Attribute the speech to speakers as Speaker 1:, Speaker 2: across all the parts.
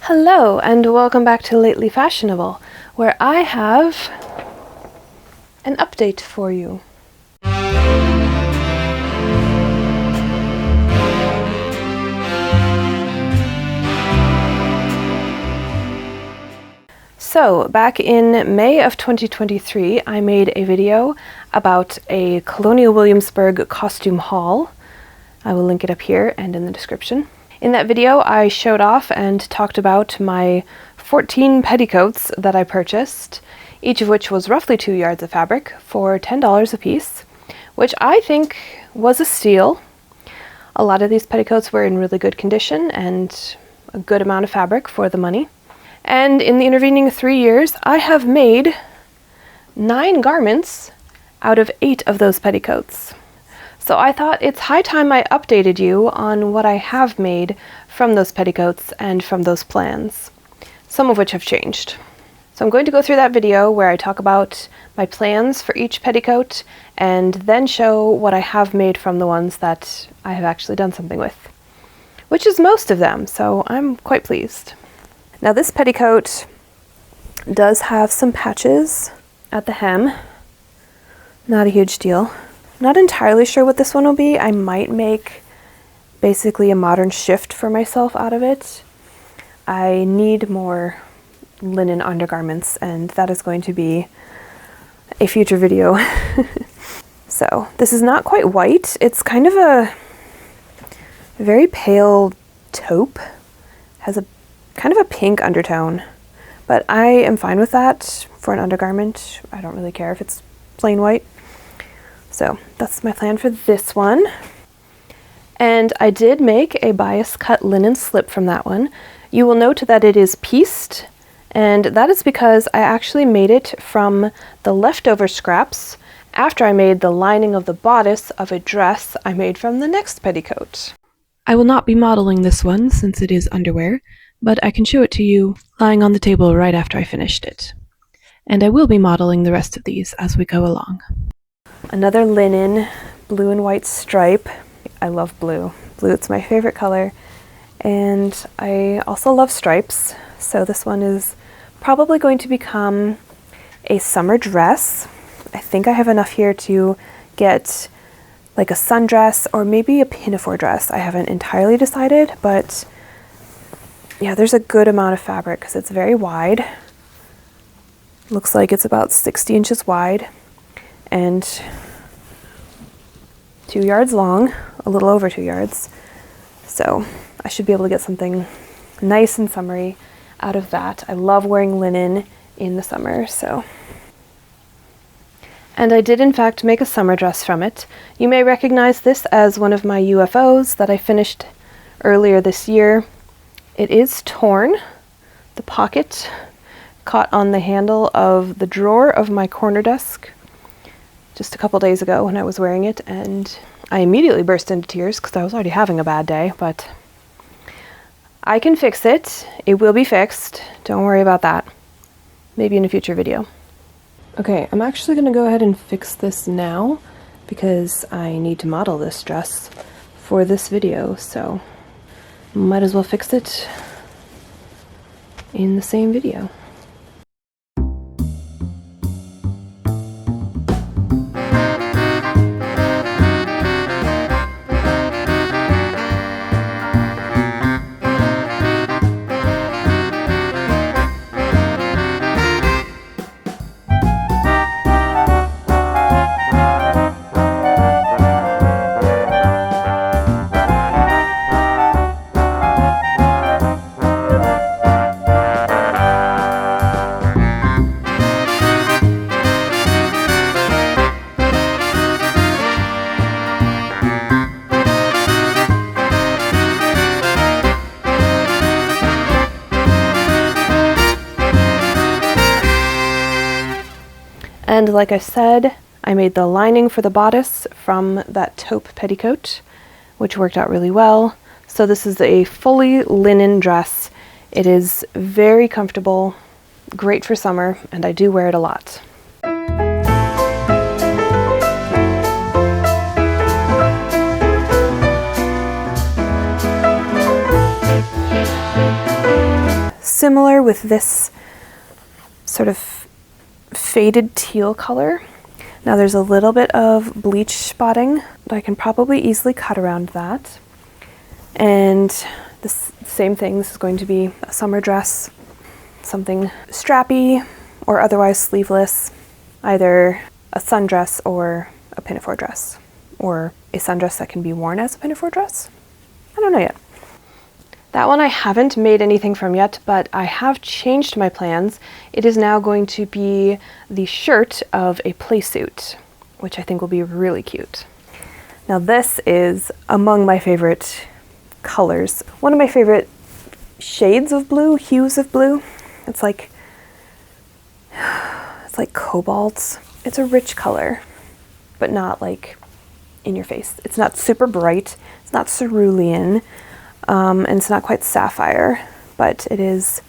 Speaker 1: Hello and welcome back to Lately Fashionable, where I have an update for you. So, back in May of 2023, I made a video about a Colonial Williamsburg costume haul. I will link it up here and in the description. In that video, I showed off and talked about my 14 petticoats that I purchased, each of which was roughly 2 yards of fabric for $10 a piece, which I think was a steal. A lot of these petticoats were in really good condition and a good amount of fabric for the money. And in the intervening 3 years, I have made 9 garments out of 8 of those petticoats. So I thought it's high time I updated you on what I have made from those petticoats and from those plans, some of which have changed. So I'm going to go through that video where I talk about my plans for each petticoat and then show what I have made from the ones that I have actually done something with, which is most of them, so I'm quite pleased. Now this petticoat does have some patches at the hem, not a huge deal. Not entirely sure what this one will be. I might make basically a modern shift for myself out of it. I need more linen undergarments, and that is going to be a future video. So this is not quite white. It's kind of a very pale taupe. Has a kind of a pink undertone, but I am fine with that for an undergarment. I don't really care if it's plain white. So that's my plan for this one. And I did make a bias cut linen slip from that one. You will note that it is pieced, and that is because I actually made it from the leftover scraps after I made the lining of the bodice of a dress I made from the next petticoat. I will not be modeling this one since it is underwear, but I can show it to you lying on the table right after I finished it. And I will be modeling the rest of these as we go along. Another linen blue and white stripe. I love blue. Blue, it's my favorite color. And I also love stripes. So this one is probably going to become a summer dress. I think I have enough here to get like a sundress or maybe a pinafore dress. I haven't entirely decided, but yeah, there's a good amount of fabric because it's very wide. Looks like it's about 60 inches wide and 2 yards long, a little over 2 yards. So I should be able to get something nice and summery out of that. I love wearing linen in the summer, so. And I did in fact make a summer dress from it. You may recognize this as one of my UFOs that I finished earlier this year. It is torn. The pocket caught on the handle of the drawer of my corner desk just a couple days ago when I was wearing it, and I immediately burst into tears because I was already having a bad day, but I can fix it. It will be fixed. Don't worry about that. Maybe in a future video. Okay, I'm actually going to go ahead and fix this now because I need to model this dress for this video, so might as well fix it in the same video. And like I said, I made the lining for the bodice from that taupe petticoat, which worked out really well. So this is a fully linen dress. It is very comfortable, great for summer, and I do wear it a lot. similar with this sort of faded teal color. Now there's a little bit of bleach spotting, but I can probably easily cut around that. And this same thing, this is going to be a summer dress, something strappy or otherwise sleeveless, either a sundress or a pinafore dress, or a sundress that can be worn as a pinafore dress. I don't know yet. That one I haven't made anything from yet, but I have changed my plans. It is now going to be the shirt of a playsuit, which I think will be really cute. Now this is among my favorite colors. One of my favorite shades of blue, hues of blue. It's like cobalt. It's a rich color, but not like in your face. It's not super bright. It's not cerulean. And it's not quite sapphire, but it's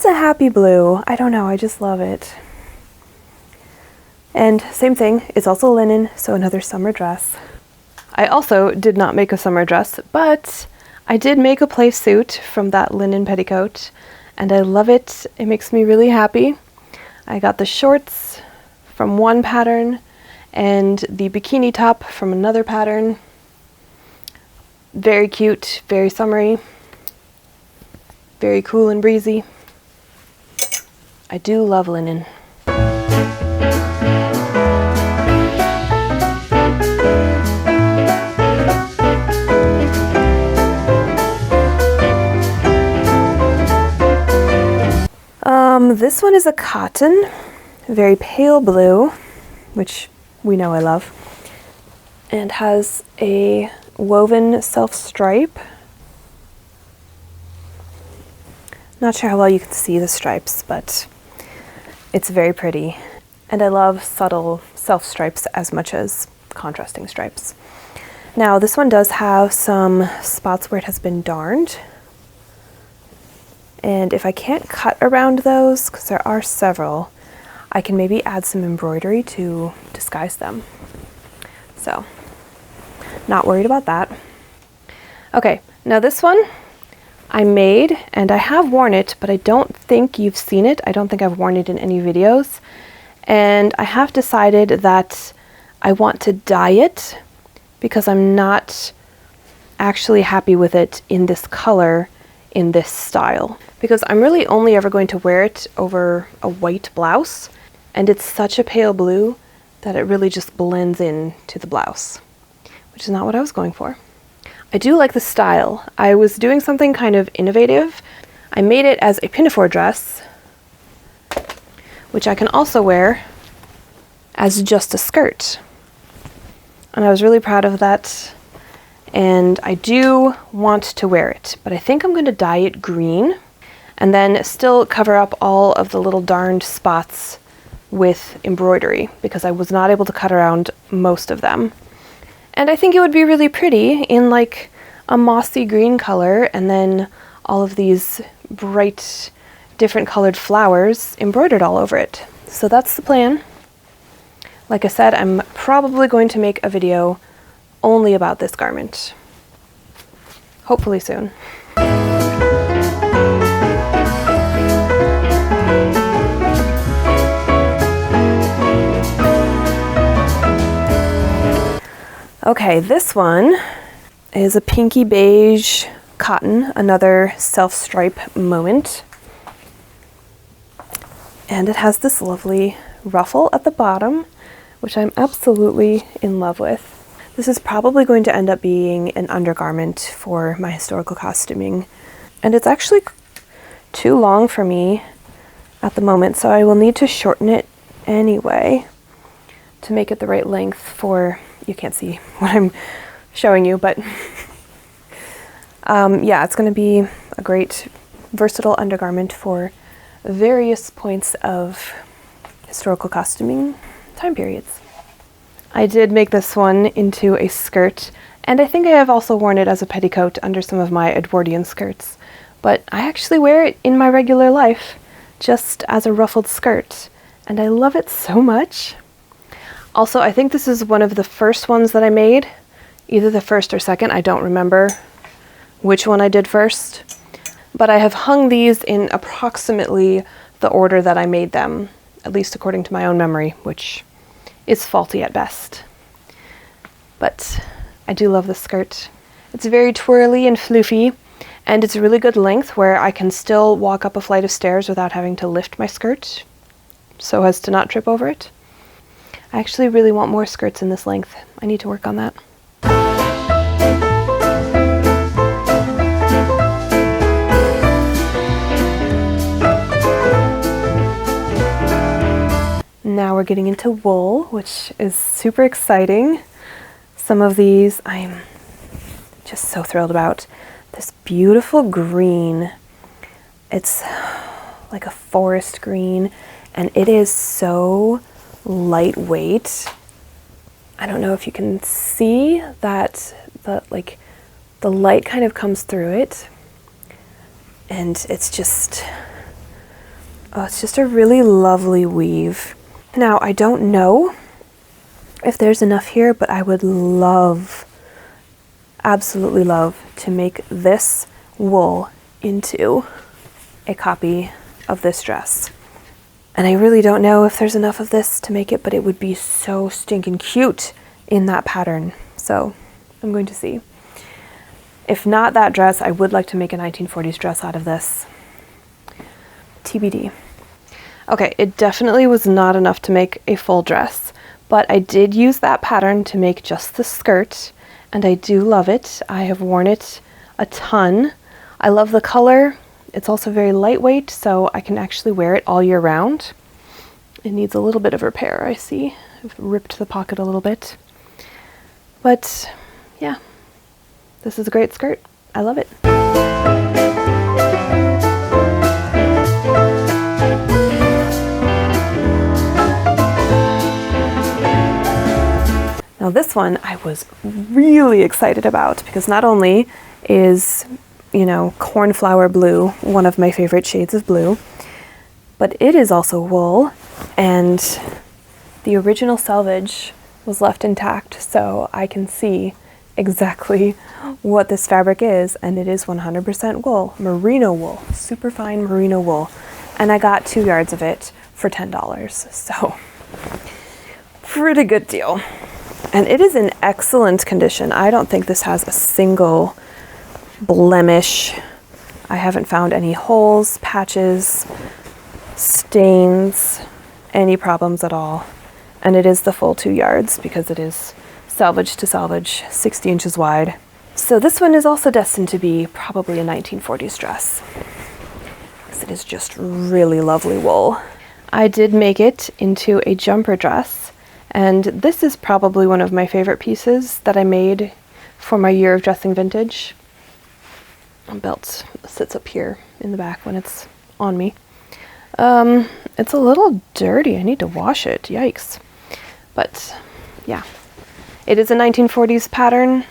Speaker 1: a happy blue. I don't know, I just love it. And same thing, it's also linen, so another summer dress. I also did not make a summer dress, but I did make a play suit from that linen petticoat, and I love it. It makes me really happy. I got the shorts from one pattern and the bikini top from another pattern. Very cute, very summery, very cool and breezy. I do love linen. This one is a cotton, very pale blue, which we know I love, and has a woven self-stripe. Not sure how well you can see the stripes, but it's very pretty. And I love subtle self-stripes as much as contrasting stripes. Now this one does have some spots where it has been darned. And if I can't cut around those, because there are several, I can maybe add some embroidery to disguise them. So, not worried about that. Okay, now this one I made, and I have worn it, but I don't think you've seen it. I don't think I've worn it in any videos. And I have decided that I want to dye it because I'm not actually happy with it in this color, in this style. Because I'm really only ever going to wear it over a white blouse, and it's such a pale blue that it really just blends in to the blouse, which is not what I was going for. I do like the style. I was doing something kind of innovative. I made it as a pinafore dress, which I can also wear as just a skirt. And I was really proud of that. And I do want to wear it, but I think I'm going to dye it green and then still cover up all of the little darned spots with embroidery because I was not able to cut around most of them. And I think it would be really pretty in like a mossy green color and then all of these bright different colored flowers embroidered all over it. So that's the plan. Like I said, I'm probably going to make a video only about this garment. Hopefully soon. Okay, this one is a pinky beige cotton, another self-stripe moment. And it has this lovely ruffle at the bottom, which I'm absolutely in love with. This is probably going to end up being an undergarment for my historical costuming. And it's actually too long for me at the moment, so I will need to shorten it anyway to make it the right length for, you can't see what I'm showing you, but yeah, it's going to be a great versatile undergarment for various points of historical costuming time periods. I did make this one into a skirt, and I think I have also worn it as a petticoat under some of my Edwardian skirts, but I actually wear it in my regular life just as a ruffled skirt, and I love it so much. Also, I think this is one of the first ones that I made, either the first or second, I don't remember which one I did first, but I have hung these in approximately the order that I made them, at least according to my own memory, which is faulty at best. But I do love this skirt. It's very twirly and floofy, and it's a really good length where I can still walk up a flight of stairs without having to lift my skirt so as to not trip over it. I actually really want more skirts in this length. I need to work on that. Now we're getting into wool, which is super exciting. Some of these I'm just so thrilled about. This beautiful green. It's like a forest green, and it is so lightweight. I don't know if you can see that the light kind of comes through it, and it's just a really lovely weave. Now, I don't know if there's enough here, but I would love, absolutely love, to make this wool into a copy of this dress. And I really don't know if there's enough of this to make it, but it would be so stinking cute in that pattern. So I'm going to see. If not that dress, I would like to make a 1940s dress out of this. TBD. Okay, it definitely was not enough to make a full dress, but I did use that pattern to make just the skirt, and I do love it. I have worn it a ton. I love the color. It's also very lightweight, so I can actually wear it all year round. It needs a little bit of repair, I see. I've ripped the pocket a little bit. But yeah, this is a great skirt. I love it. Now this one I was really excited about because not only is, you know, cornflower blue one of my favorite shades of blue, but it is also wool, and the original selvage was left intact, so I can see exactly what this fabric is, and it is 100% wool, merino wool, super fine merino wool, and I got 2 yards of it for $10, so pretty good deal. And it is in excellent condition. I don't think this has a single blemish. I haven't found any holes, patches, stains, any problems at all. And it is the full 2 yards because it is selvage to selvage, 60 inches wide. So this one is also destined to be probably a 1940s dress, because it is just really lovely wool. I did make it into a jumper dress, and this is probably one of my favorite pieces that I made for my year of dressing vintage. The belt sits up here in the back when it's on me. It's a little dirty. I need to wash it. Yikes. But yeah, it is a 1940s pattern,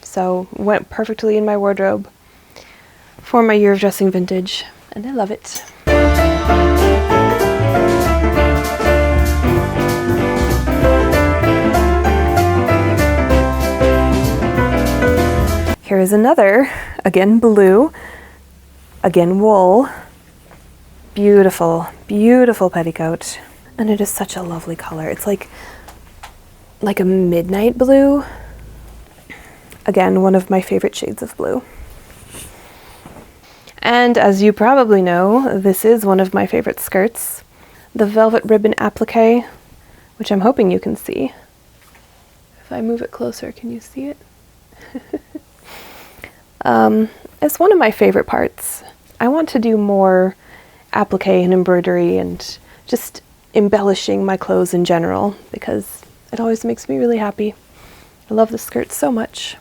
Speaker 1: so went perfectly in my wardrobe for my year of dressing vintage, and I love it. Here is another, again blue, again wool, beautiful, beautiful petticoat, and it is such a lovely color. It's like a midnight blue. Again, one of my favorite shades of blue. And as you probably know, this is one of my favorite skirts, the velvet ribbon applique, which I'm hoping you can see. If I move it closer, can you see it? It's one of my favorite parts. I want to do more applique and embroidery and just embellishing my clothes in general, because it always makes me really happy. I love the skirt so much.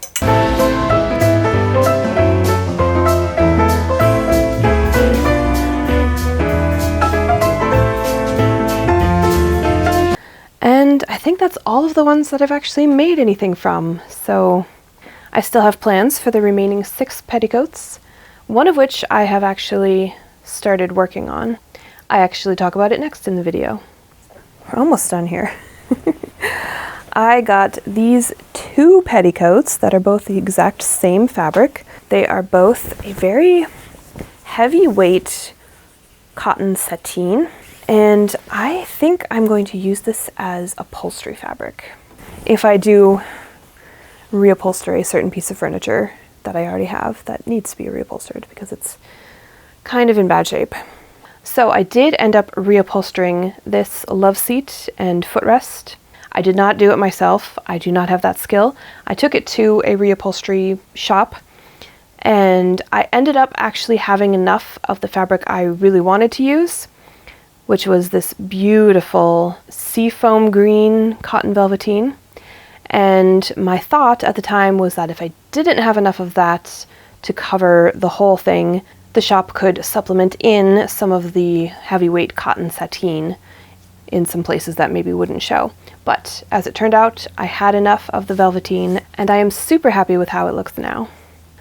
Speaker 1: And I think that's all of the ones that I've actually made anything from, so I still have plans for the remaining 6 petticoats, one of which I have actually started working on. I actually talk about it next in the video. We're almost done here. I got these 2 petticoats that are both the exact same fabric. They are both a very heavyweight cotton sateen, and I think I'm going to use this as upholstery fabric. If I do reupholster a certain piece of furniture that I already have that needs to be reupholstered because it's kind of in bad shape. So I did end up reupholstering this love seat and footrest. I did not do it myself. I do not have that skill. I took it to a reupholstery shop, and I ended up actually having enough of the fabric I really wanted to use, which was this beautiful seafoam green cotton velveteen. And my thought at the time was that if I didn't have enough of that to cover the whole thing, the shop could supplement in some of the heavyweight cotton sateen in some places that maybe wouldn't show. But as it turned out, I had enough of the velveteen, and I am super happy with how it looks now.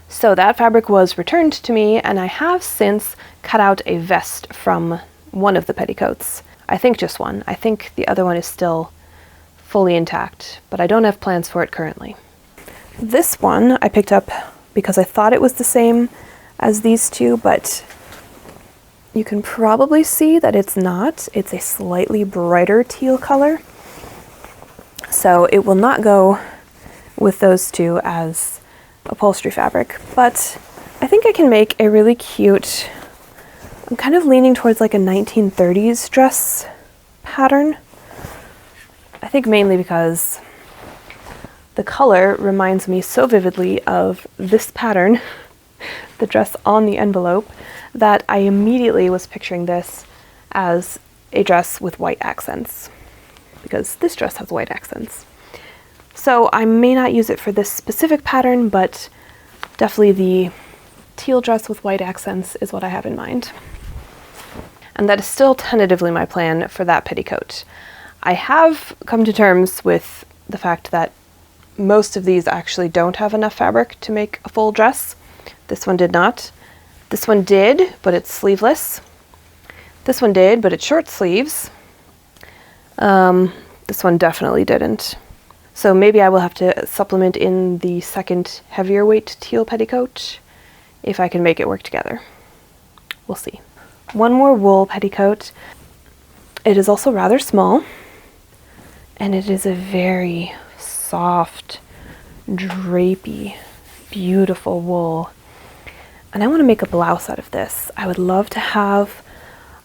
Speaker 1: So that fabric was returned to me, and I have since cut out a vest from one of the petticoats. I think just one. I think the other one is still fully intact, but I don't have plans for it currently. This one I picked up because I thought it was the same as these two, but you can probably see that it's not. It's a slightly brighter teal color. So it will not go with those two as upholstery fabric, but I think I can make a really cute, I'm kind of leaning towards like a 1930s dress pattern. I think mainly because the color reminds me so vividly of this pattern, the dress on the envelope, that I immediately was picturing this as a dress with white accents, because this dress has white accents. So I may not use it for this specific pattern, but definitely the teal dress with white accents is what I have in mind. And that is still tentatively my plan for that petticoat. I have come to terms with the fact that most of these actually don't have enough fabric to make a full dress. This one did not. This one did, but it's sleeveless. This one did, but it's short sleeves. This one definitely didn't. So maybe I will have to supplement in the second heavier weight teal petticoat if I can make it work together. We'll see. One more wool petticoat. It is also rather small, and it is a very soft, drapey, beautiful wool. And I want to make a blouse out of this. I would love to have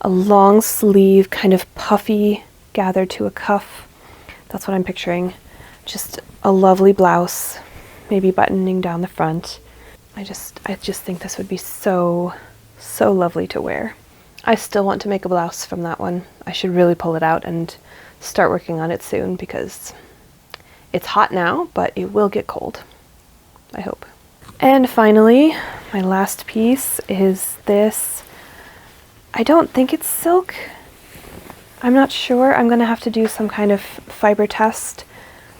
Speaker 1: a long sleeve, kind of puffy, gathered to a cuff. That's what I'm picturing. Just a lovely blouse, maybe buttoning down the front. I just think this would be so lovely to wear. I still want to make a blouse from that one. I should really pull it out and start working on it soon because it's hot now, but it will get cold, I hope. And finally, my last piece is this. I don't think it's silk. I'm not sure. I'm gonna have to do some kind of fiber test,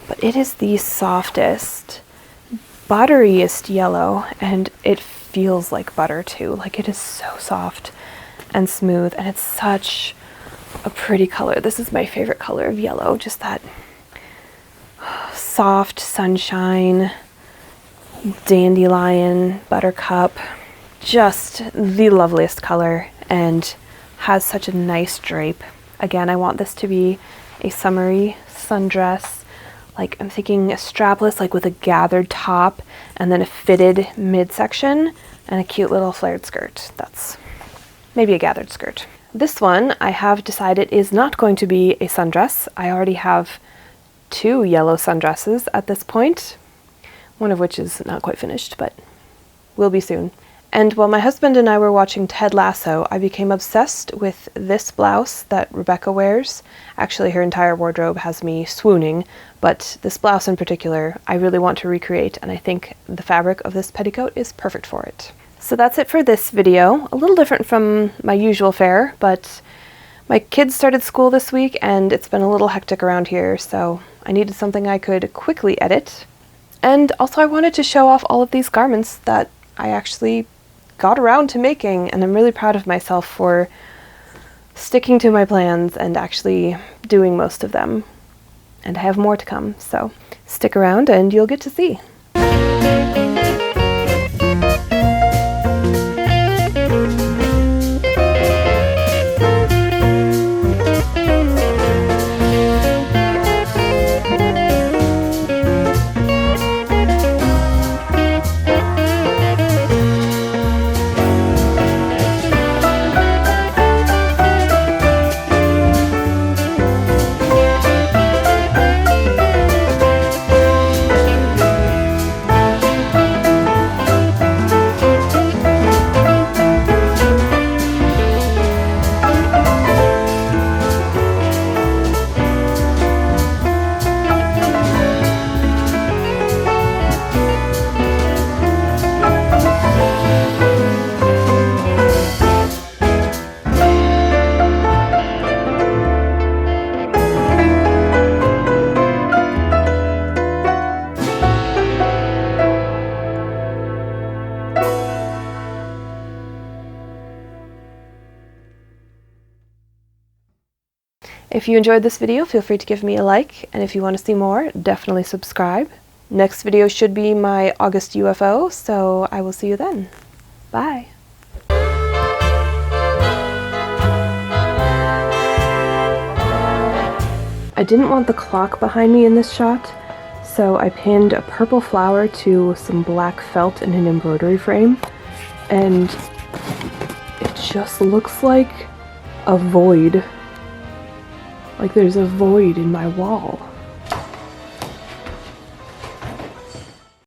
Speaker 1: but it is the softest, butteriest yellow, and it feels like butter too. Like, it is so soft and smooth, and it's such a pretty color. This is my favorite color of yellow, just that soft sunshine, dandelion, buttercup, just the loveliest color, and has such a nice drape. Again, I want this to be a summery sundress. Like, I'm thinking a strapless, like with a gathered top and then a fitted midsection and a cute little flared skirt. That's maybe a gathered skirt. This one I have decided is not going to be a sundress. I already have 2 yellow sundresses at this point, one of which is not quite finished, but will be soon. And while my husband and I were watching Ted Lasso, I became obsessed with this blouse that Rebecca wears. Actually, her entire wardrobe has me swooning, but this blouse in particular, I really want to recreate, and I think the fabric of this petticoat is perfect for it. So that's it for this video. A little different from my usual fare, but my kids started school this week, and it's been a little hectic around here, so I needed something I could quickly edit. And also I wanted to show off all of these garments that I actually got around to making, and I'm really proud of myself for sticking to my plans and actually doing most of them. And I have more to come, so stick around and you'll get to see. If you enjoyed this video, feel free to give me a like, and if you want to see more, definitely subscribe. Next video should be my August UFO, so I will see you then. Bye! I didn't want the clock behind me in this shot, so I pinned a purple flower to some black felt in an embroidery frame, and it just looks like a void. Like there's a void in my wall.